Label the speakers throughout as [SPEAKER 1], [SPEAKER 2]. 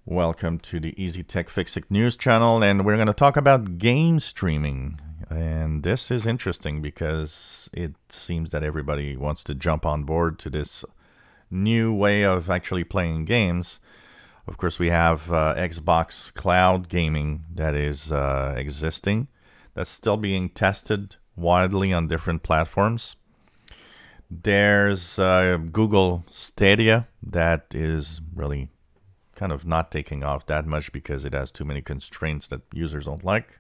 [SPEAKER 1] Welcome to the Easy Tech Fix It news channel, and we're going to talk about game streaming. And this is interesting because it seems that everybody wants to jump on board to this new way of actually playing games. Of course, we have Xbox cloud gaming that is existing. That's still being tested widely on different platforms. There's Google Stadia that is really kind of not taking off that much because it has too many constraints that users don't like.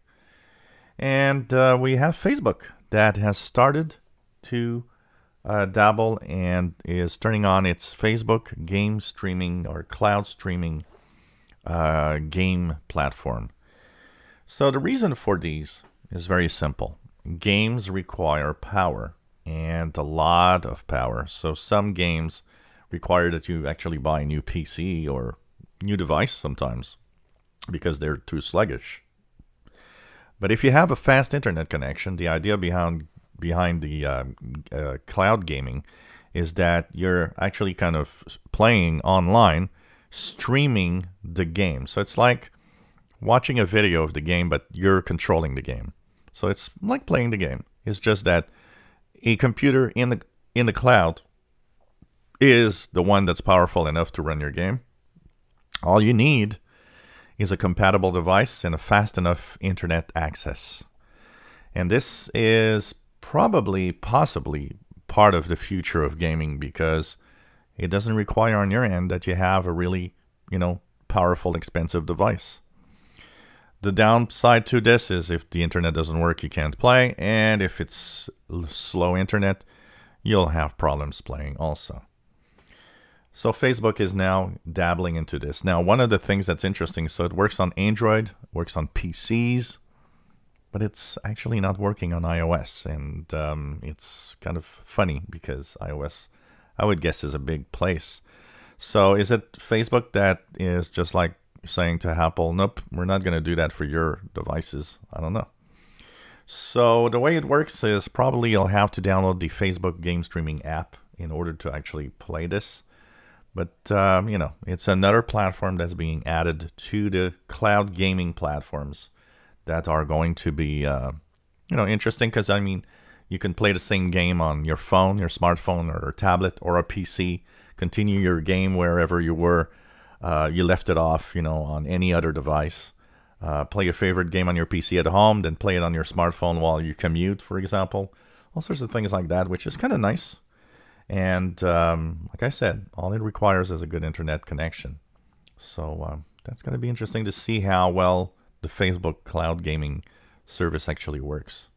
[SPEAKER 1] And we have Facebook that has started to dabble and is turning on its Facebook game streaming or cloud streaming game platform. So the reason for these is very simple. Games require power, and a lot of power. So some games require that you actually buy a new PC or new device sometimes because they're too sluggish. But if you have a fast internet connection, the idea behind the cloud gaming is that you're actually kind of playing online, streaming the game. So it's like watching a video of the game, but you're controlling the game. So it's like playing the game. It's just that a computer in the cloud is the one that's powerful enough to run your game. All you need is a compatible device and a fast enough internet access. And this is possibly part of the future of gaming because it doesn't require on your end that you have a really, powerful, expensive device. The downside to this is if the internet doesn't work, you can't play. And if it's slow internet, you'll have problems playing also. So Facebook is now dabbling into this. Now, one of the things that's interesting, so it works on Android, works on PCs, but it's actually not working on iOS. And it's kind of funny because iOS, I would guess, is a big place. So is it Facebook that is just like saying to Apple, nope, we're not going to do that for your devices? I don't know. So the way it works is probably you'll have to download the Facebook game streaming app in order to actually play this. But, it's another platform that's being added to the cloud gaming platforms that are going to be, interesting because, you can play the same game on your phone, your smartphone or tablet or a PC, continue your game wherever you were. You left it off, on any other device. Play your favorite game on your PC at home, then play it on your smartphone while you commute, for example. All sorts of things like that, which is kind of nice. And like I said, all it requires is a good internet connection. So that's going to be interesting to see how well the Facebook cloud gaming service actually works.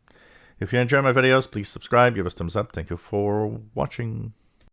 [SPEAKER 1] If you enjoy my videos, please subscribe, give us a thumbs up. Thank you for watching.